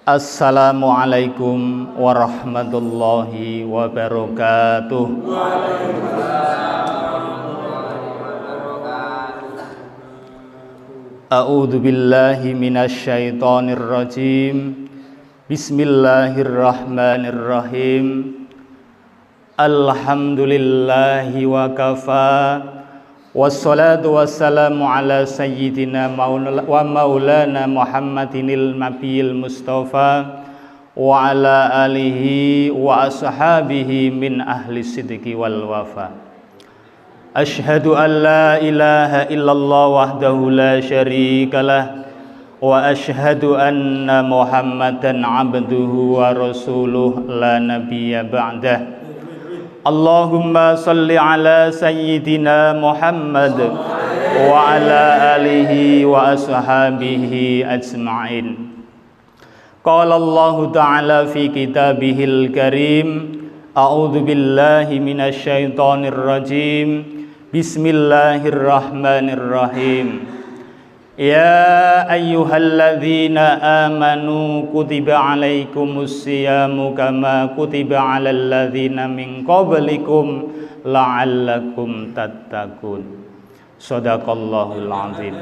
Assalamualaikum warahmatullahi wabarakatuh. A'udzu billahi minasy syaithanir rajim. Bismillahirrahmanirrahim. Alhamdulillahi wa kafa. Wassalatu wassalamu ala sayyidina wa maulana Muhammadinil nabiyil mustafa wa ala alihi wa ashabihi min ahli sidqi wal wafa. Ashhadu an la ilaha illallah wahdahu la syarikalah wa ashhadu anna Muhammadan abduhu wa rasuluh la nabiyya ba'dah. Allahumma salli ala sayyidina Muhammad wa ala alihi wa ashabihi ajma'in. Qala Allah ta'ala fi kitabihil karim. A'udzu billahi minasy syaithanir rajim. Bismillahirrahmanirrahim. Ya ayyuhalladzina amanu kutiba alaikumus siyamu kama kutiba alal ladzina min qablikum la'allakum tattaqun. Shadaqallahul azim.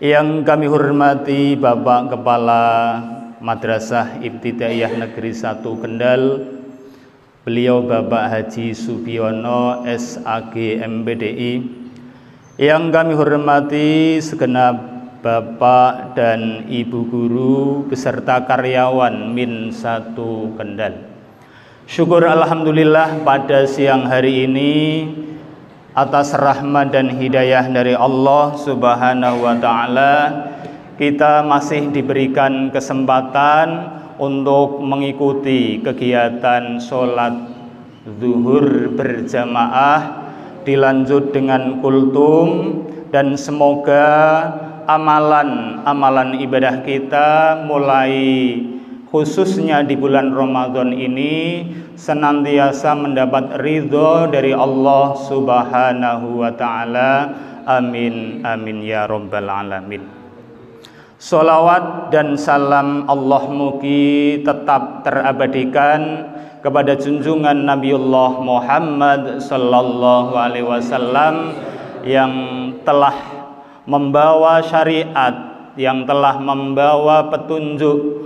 Yang kami hormati Bapak Kepala Madrasah Ibtidaiyah Negeri 1 Kendal, beliau Bapak Haji Subiono SAG MPDI. Yang kami hormati segenap Bapak dan Ibu guru beserta karyawan Min 1 Kendal. Syukur alhamdulillah pada siang hari ini atas rahmat dan hidayah dari Allah Subhanahu wa taala kita masih diberikan kesempatan untuk mengikuti kegiatan sholat zuhur berjamaah, dilanjut dengan kultum, dan semoga amalan ibadah kita mulai khususnya di bulan Ramadan ini senantiasa mendapat ridho dari Allah Subhanahu wa taala. Amin amin ya rabbal alamin. Sholawat dan salam Allah mugi tetap terabadikan kepada junjungan Nabiullah Muhammad sallallahu alaihi wasallam yang telah membawa syariat, yang telah membawa petunjuk,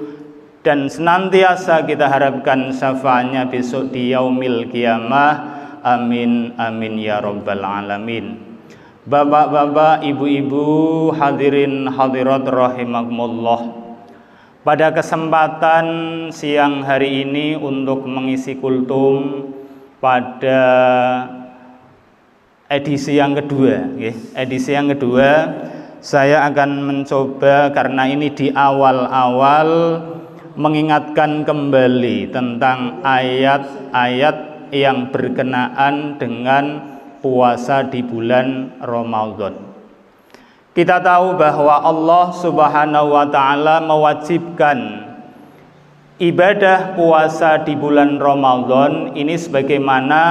dan senantiasa kita harapkan syafaatnya besok di yaumil qiyamah. Amin amin ya rabbal alamin. Bapak-bapak, ibu-ibu, hadirin hadirat rahimakumullah. Pada kesempatan siang hari ini untuk mengisi kultum pada edisi yang kedua, saya akan mencoba, karena ini di awal-awal, mengingatkan kembali tentang ayat-ayat yang berkenaan dengan puasa di bulan Ramadan. Kita tahu bahwa Allah Subhanahu wa taala mewajibkan ibadah puasa di bulan Ramadan ini sebagaimana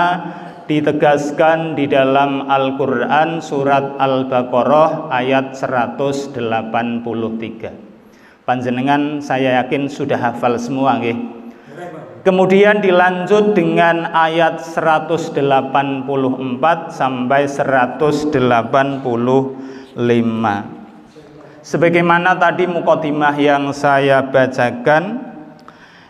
ditegaskan di dalam Al-Qur'an surat Al-Baqarah ayat 183. Panjenengan saya yakin sudah hafal semua nggih. Kemudian dilanjut dengan ayat 184 sampai 185. Sebagaimana tadi mukadimah yang saya bacakan,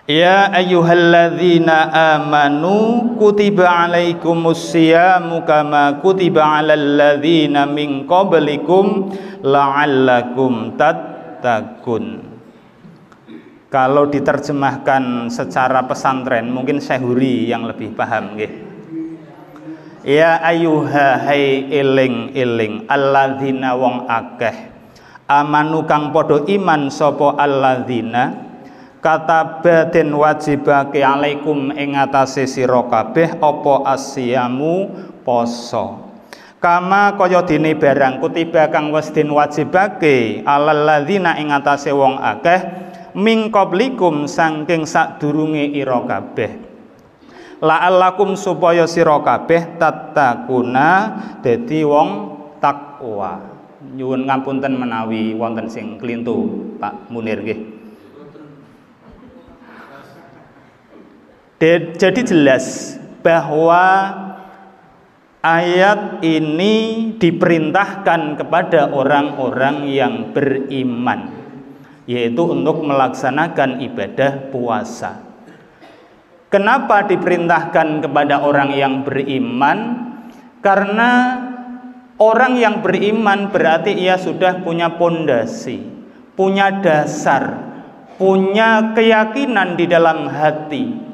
ya ayyuhalladzina amanu kutiba alaikumus siyamu kama kutiba alal ladzina min qablikum la'allakum tattaqun. Kalau diterjemahkan secara pesantren mungkin Syahuri yang lebih paham nggih. Ya ayyuha hai eling alladzina wong akeh amanu kang padha iman sapa alladzina kataba den wajibake alaikum ing atase sira kabeh apa asyamu poso kama kaya dene barang kutiba kang wis den wajibake alladzina ing atase wong akeh min qablikum saking sadurunge ira kabeh la'allakum supaya sira kabeh tattaquna dadi wong takwa Nyuwun ngapunten menawi wonten sing klintu Pak Munir nggih. Jadi jelas bahwa ayat ini diperintahkan kepada orang-orang yang beriman, yaitu untuk melaksanakan ibadah puasa. Kenapa diperintahkan kepada orang yang beriman? Karena orang yang beriman berarti ia sudah punya pondasi, punya dasar, punya keyakinan di dalam hati.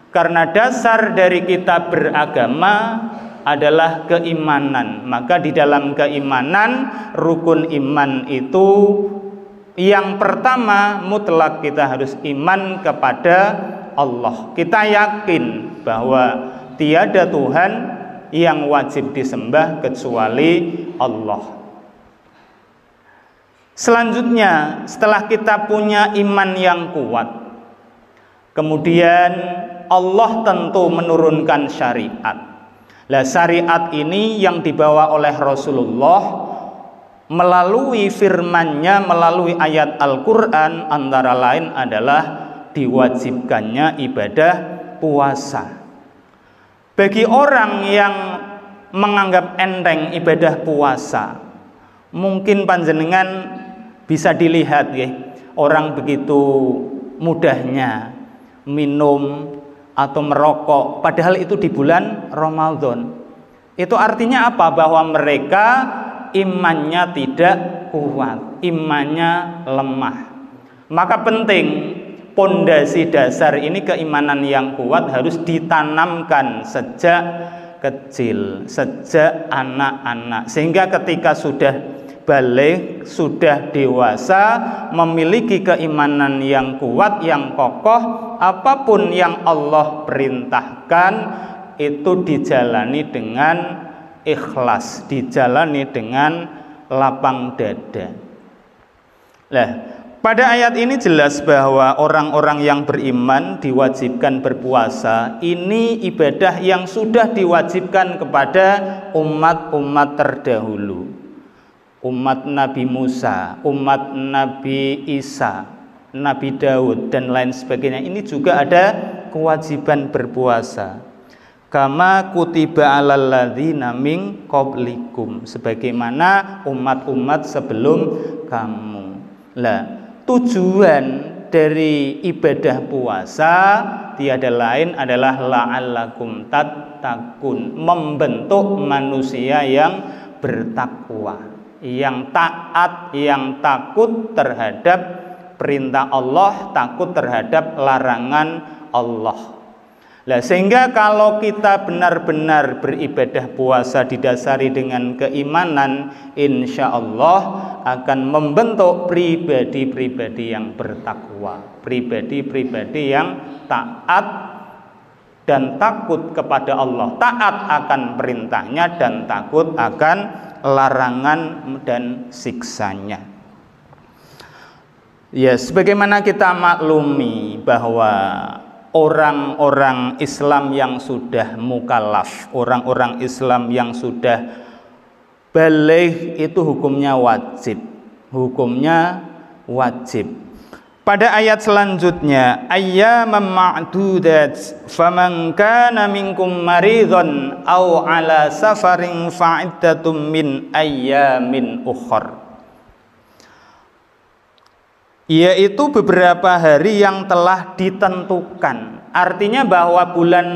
Karena dasar dari kita beragama adalah keimanan, maka di dalam keimanan, rukun iman itu yang pertama mutlak kita harus iman kepada Allah. Kita yakin bahwa tiada Tuhan yang wajib disembah kecuali Allah. Selanjutnya, setelah kita punya iman yang kuat, kemudian Allah tentu menurunkan syariat. Lah syariat ini yang dibawa oleh Rasulullah melalui firman-Nya, melalui ayat Al-Qur'an, antara lain adalah diwajibkannya ibadah puasa. Bagi orang yang menganggap enteng ibadah puasa, mungkin panjenengan bisa dilihat ya, orang begitu mudahnya minum atau merokok, padahal itu di bulan Ramadan. Itu artinya apa? Bahwa mereka imannya tidak kuat, imannya lemah. Maka penting pondasi dasar ini, keimanan yang kuat harus ditanamkan sejak kecil, sejak anak-anak, sehingga ketika sudah balik, sudah dewasa, memiliki keimanan yang kuat, yang kokoh. Apapun yang Allah perintahkan itu dijalani dengan ikhlas, dijalani dengan lapang dada. Nah, pada ayat ini jelas bahwa orang-orang yang beriman diwajibkan berpuasa. Ini ibadah yang sudah diwajibkan kepada umat-umat terdahulu. Umat Nabi Musa, umat Nabi Isa, Nabi Daud, dan lain sebagainya. Ini juga ada kewajiban berpuasa. Kama kutiba alal ladzina min qablikum, sebagaimana umat-umat sebelum kamu. Lah, tujuan dari ibadah puasa tiada lain adalah la'allakum tattaqun, membentuk manusia yang bertakwa, yang taat, yang takut terhadap perintah Allah, takut terhadap larangan Allah. Nah, sehingga kalau kita benar-benar beribadah puasa didasari dengan keimanan, insya Allah akan membentuk pribadi-pribadi yang bertakwa, pribadi-pribadi yang taat dan takut kepada Allah, taat akan perintahnya dan takut akan larangan dan siksanya. Ya, sebagaimana kita maklumi bahwa orang-orang Islam yang sudah mukallaf, orang-orang Islam yang sudah baligh itu hukumnya wajib. Hukumnya wajib. Pada ayat selanjutnya, ayyaman ma'dudat faman kana minkum maridhan aw ala safarin fa'iddatum min ayyamin ukhra. Yaitu beberapa hari yang telah ditentukan. Artinya bahwa bulan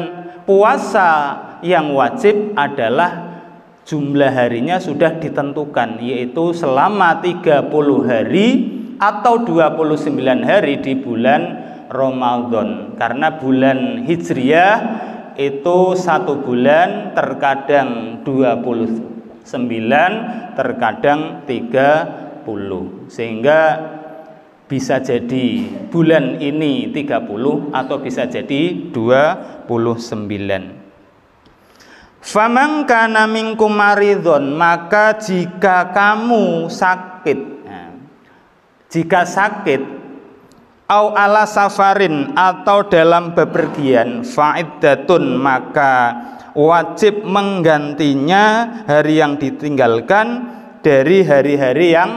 puasa yang wajib adalah jumlah harinya sudah ditentukan, yaitu selama 30 hari atau 29 hari di bulan Ramadan. Karena bulan Hijriah itu 1 bulan, terkadang 29, terkadang 30. Sehingga bisa jadi bulan ini 30 atau bisa jadi 29. Faman kana minkum maridhon, maka jika kamu sakit, jika sakit, au ala safarin, atau dalam bepergian, fa'iddatun, maka wajib menggantinya hari yang ditinggalkan dari hari-hari yang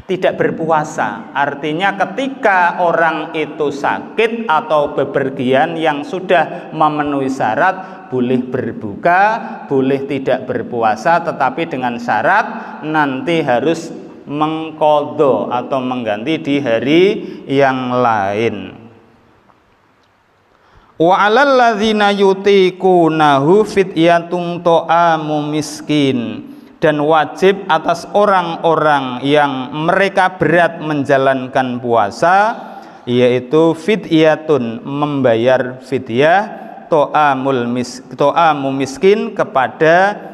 tidak berpuasa. Artinya ketika orang itu sakit atau bepergian yang sudah memenuhi syarat, boleh berbuka, boleh tidak berpuasa, tetapi dengan syarat nanti harus mengqadha atau mengganti di hari yang lain. Wa 'alal ladzina yutiqunahu fidyatun ta'amu miskin, dan wajib atas orang-orang yang mereka berat menjalankan puasa, yaitu fidyatun, membayar fidyah, ta'amu miskin, kepada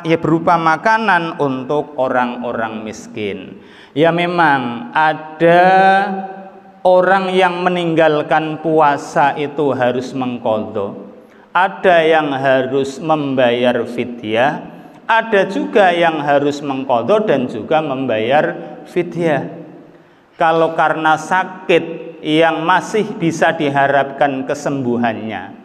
ya berupa makanan untuk orang-orang miskin. Ya memang ada orang yang meninggalkan puasa itu harus mengqadha, ada yang harus membayar fidyah, ada juga yang harus mengqadha dan juga membayar fidyah. Kalau karena sakit yang masih bisa diharapkan kesembuhannya,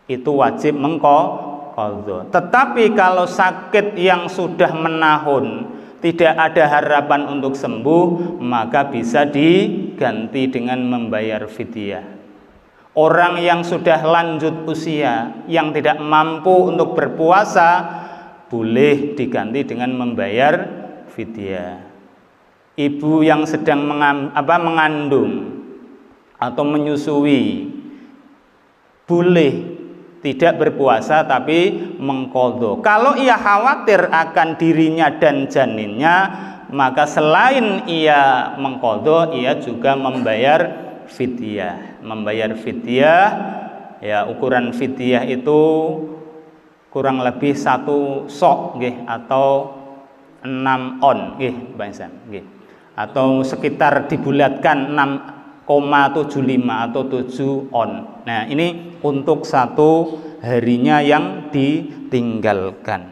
itu wajib mengqadha. Tetapi kalau sakit yang sudah menahun, tidak ada harapan untuk sembuh, maka bisa diganti dengan membayar fidyah. Orang yang sudah lanjut usia, yang tidak mampu untuk berpuasa, boleh diganti dengan membayar fidyah. Ibu yang sedang mengandung atau menyusui boleh tidak berpuasa tapi mengqadha. Kalau ia khawatir akan dirinya dan janinnya, maka selain ia mengqadha, ia juga membayar fidyah. Membayar fidyah, ya ukuran fidyah itu kurang lebih 1 sok nggih, atau 6 on nggih Mbak Insan nggih, atau sekitar dibulatkan 6,75 atau 7 on. Nah, ini untuk 1 harinya yang ditinggalkan.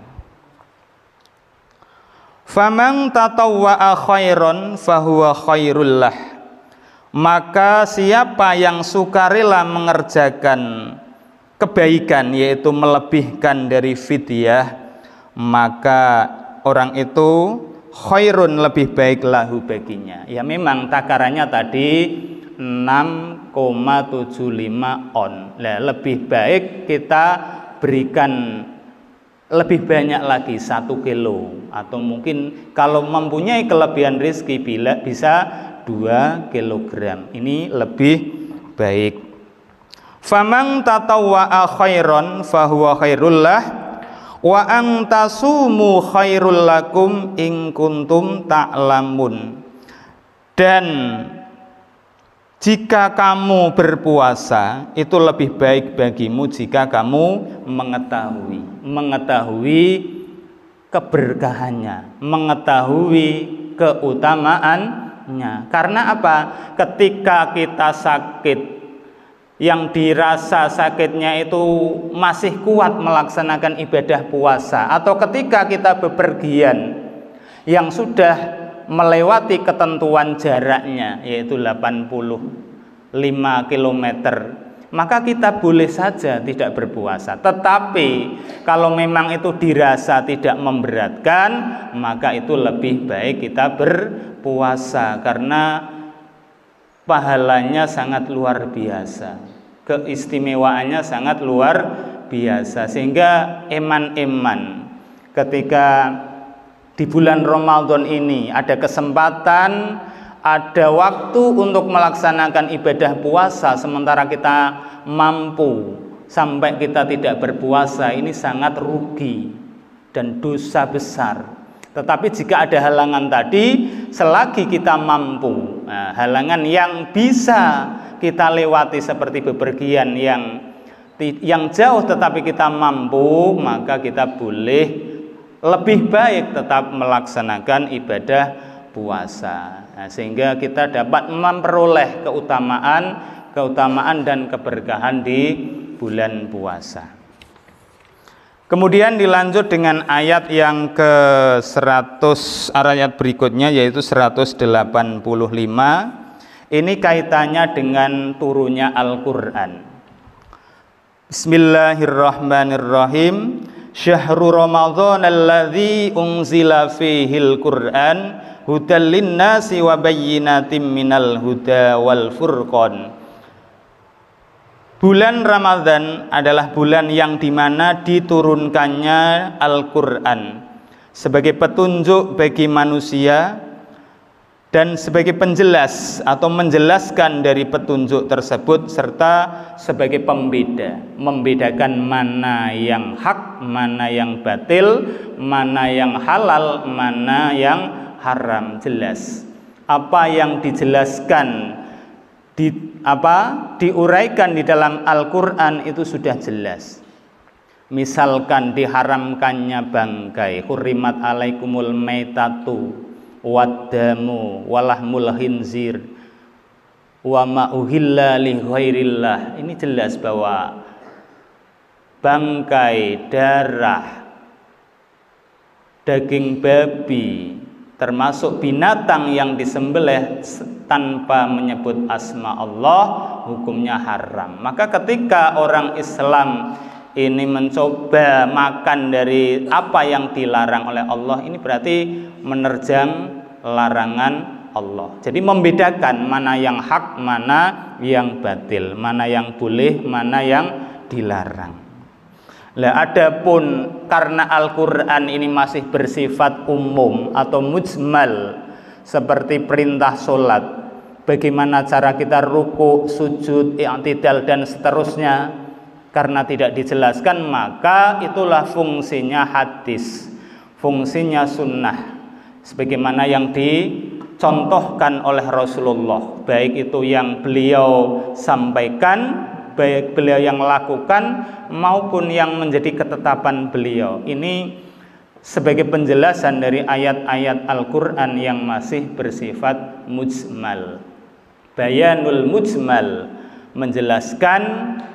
Faman tatawwa'a khairan fahuwa khairul lah. Maka siapa yang sukarela mengerjakan kebaikan, yaitu melebihkan dari fidyah, maka orang itu khairun, lebih baik lahu baginya. Ya memang takarannya tadi 6,75 on. Nah, lebih baik kita berikan lebih banyak lagi, 1 kilo, atau mungkin kalau mempunyai kelebihan rezeki bisa 2 kilogram. Ini lebih baik. Faman tatawwa'a khairan fahuwa khairul lah wa an tasumu khairul lakum in kuntum ta'lamun. Dan jika kamu berpuasa, itu lebih baik bagimu jika kamu mengetahui keberkahannya, mengetahui keutamaannya. Karena apa? Ketika kita sakit, yang dirasa sakitnya itu masih kuat melaksanakan ibadah puasa, atau ketika kita bepergian yang sudah melewati ketentuan jaraknya, yaitu 85 km, maka kita boleh saja tidak berpuasa. Tetapi kalau memang itu dirasa tidak memberatkan, maka itu lebih baik kita berpuasa, karena pahalanya sangat luar biasa, keistimewaannya sangat luar biasa. Sehingga eman-eman ketika di bulan Ramadan ini ada kesempatan, ada waktu untuk melaksanakan ibadah puasa, sementara kita mampu sampai kita tidak berpuasa, ini sangat rugi dan dosa besar. Tetapi jika ada halangan tadi, selagi kita mampu, nah, halangan yang bisa kita lewati seperti bepergian yang jauh tetapi kita mampu, maka kita boleh lebih baik tetap melaksanakan ibadah puasa. Nah, sehingga kita dapat memperoleh keutamaan dan keberkahan di bulan puasa. Kemudian dilanjut dengan ayat yang ke-100, ayat berikutnya yaitu 185. Ini kaitannya dengan turunnya Al-Qur'an. Bismillahirrahmanirrahim. Syahrul Ramadhan alladzi unzila fihil Qur'an hudal linnasi wa bayyinatim minal huda wal furqan. Bulan Ramadan adalah bulan yang dimana diturunkannya Al-Quran sebagai petunjuk bagi manusia dan sebagai penjelas atau menjelaskan dari petunjuk tersebut, serta sebagai pembeda, membedakan mana yang hak, mana yang batil, mana yang halal, mana yang haram. Jelas apa yang dijelaskan diuraikan di dalam Al-Quran itu sudah jelas. Misalkan diharamkannya bangkai, hurrimat alaikumul maitatu waddamu walahmul khinzir wa ma uhilla li ghairillah. Ini jelas bahwa bangkai, darah, daging babi, termasuk binatang yang disembelih tanpa menyebut asma Allah, hukumnya haram. Maka ketika orang Islam ini mencoba makan dari apa yang dilarang oleh Allah, ini berarti menerjang larangan Allah. Jadi membedakan mana yang hak, mana yang batil, mana yang boleh, mana yang dilarang. Lah adapun karena Al-Qur'an ini masih bersifat umum atau mujmal, seperti perintah sholat, bagaimana cara kita ruku, sujud, i'tidal dan seterusnya, karena tidak dijelaskan, maka itulah fungsinya hadis, fungsinya sunnah, sebagaimana yang dicontohkan oleh Rasulullah, baik itu yang beliau sampaikan, baik beliau yang lakukan, maupun yang menjadi ketetapan beliau. Ini sebagai penjelasan dari ayat-ayat Al-Quran yang masih bersifat mujmal. Bayanul mujmal, menjelaskan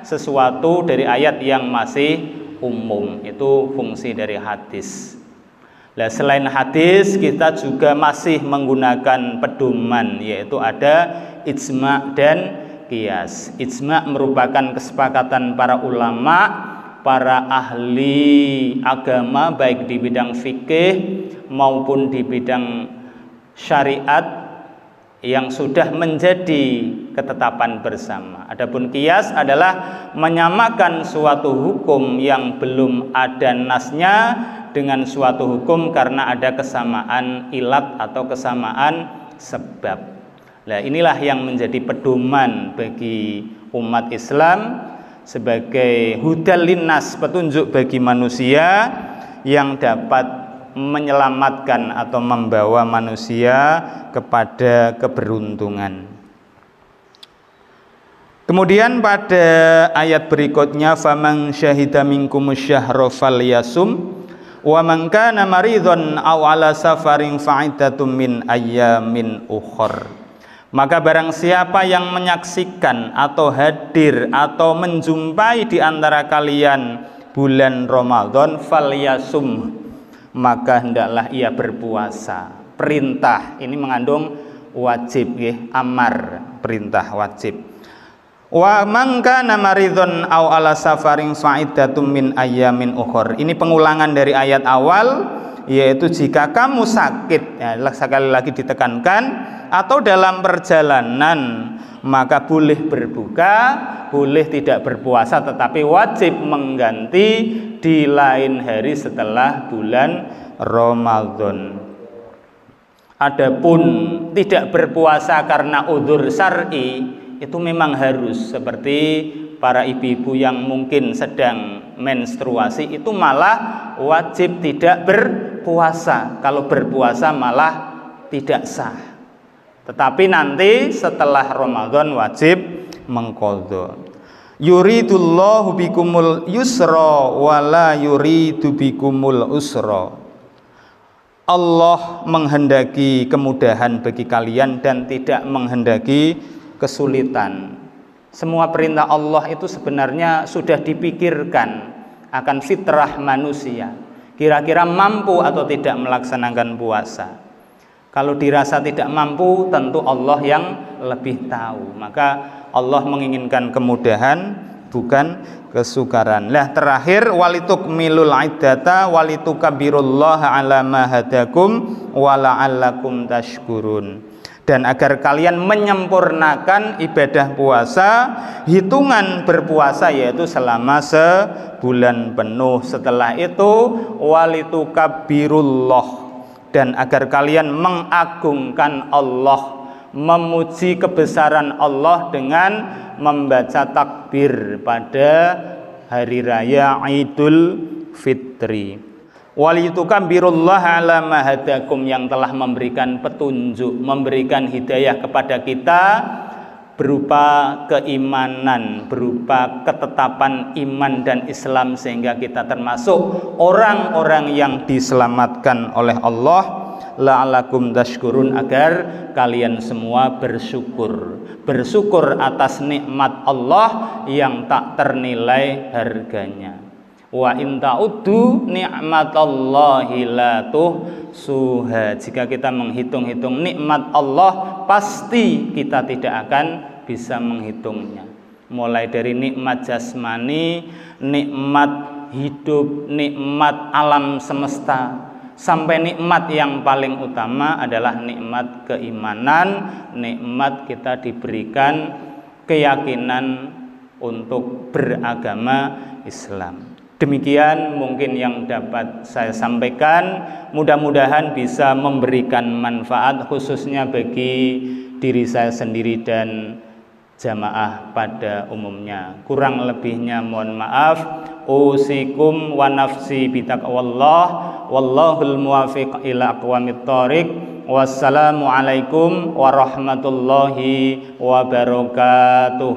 sesuatu dari ayat yang masih umum, itu fungsi dari hadis. Nah, selain hadis kita juga masih menggunakan pedoman, yaitu ada ijma' dan qiyas. Ijma' merupakan kesepakatan para ulama, para ahli agama, baik di bidang fikih maupun di bidang syariat, yang sudah menjadi ketetapan bersama. Adapun qiyas adalah menyamakan suatu hukum yang belum ada nasnya dengan suatu hukum karena ada kesamaan ilat atau kesamaan sebab. Nah, inilah yang menjadi pedoman bagi umat Islam sebagai hudal linnas, petunjuk bagi manusia yang dapat menyelamatkan atau membawa manusia kepada keberuntungan. Kemudian pada ayat berikutnya, faman syahida minkumus syahra falyasum wa man kana maridhan aw ala safarin fa'iddatum min ayyamin ukhra. Maka barang siapa yang menyaksikan atau hadir atau menjumpai di antara kalian bulan Ramadan, falyasum, maka hendaklah ia berpuasa. Perintah ini mengandung wajib, amar, perintah wajib. Wa man kana maridhun aw ala safarin fa'iddatum min ayyamin ukhra. Ini pengulangan dari ayat awal, yaitu jika kamu sakit, ya, sekali lagi ditekankan, atau dalam perjalanan, maka boleh berbuka, boleh tidak berpuasa, tetapi wajib mengganti di lain hari setelah bulan Ramadan. Adapun tidak berpuasa karena udzur syar'i, itu memang harus, seperti para ibu-ibu yang mungkin sedang menstruasi, itu malah wajib tidak berpuasa. Kalau berpuasa malah tidak sah. Tetapi nanti setelah Ramadan wajib mengqadha. Yuridullahu bikumul yusra wala yuridu bikumul usra. Allah menghendaki kemudahan bagi kalian dan tidak menghendaki kesulitan. Semua perintah Allah itu sebenarnya sudah dipikirkan akan fitrah manusia. Kira-kira mampu atau tidak melaksanakan puasa. Kalau dirasa tidak mampu, tentu Allah yang lebih tahu. Maka Allah menginginkan kemudahan bukan kesukaran. Lah terakhir walitukmilul iddata walitukabbirullaha ala ma hadakum wa la'allakum tashkurun. Dan agar kalian menyempurnakan ibadah puasa, hitungan berpuasa yaitu selama sebulan penuh. Setelah itu walitukabbirullah, dan agar kalian mengagungkan Allah, memuji kebesaran Allah dengan membaca takbir pada hari raya Idul Fitri. Walitukabbirullah ala ma hadakum, yang telah memberikan petunjuk, memberikan hidayah kepada kita berupa keimanan, berupa ketetapan iman dan Islam, sehingga kita termasuk orang-orang yang diselamatkan oleh Allah. La'alakum tashkurun, agar kalian semua bersyukur atas nikmat Allah yang tak ternilai harganya. Wa in ta'uddu ni'matallahi la tuhsuha. Jika kita menghitung-hitung nikmat Allah, pasti kita tidak akan bisa menghitungnya. Mulai dari nikmat jasmani, nikmat hidup, nikmat alam semesta, sampai nikmat yang paling utama adalah nikmat keimanan, nikmat kita diberikan keyakinan untuk beragama Islam. Demikian mungkin yang dapat saya sampaikan, mudah-mudahan bisa memberikan manfaat khususnya bagi diri saya sendiri dan jamaah pada umumnya. Kurang lebihnya mohon maaf. Usikum wa nafsi bitaqwallah, wallahul muwafiq ila aqwamit thoriq. Wassalamualaikum warahmatullahi wabarakatuh.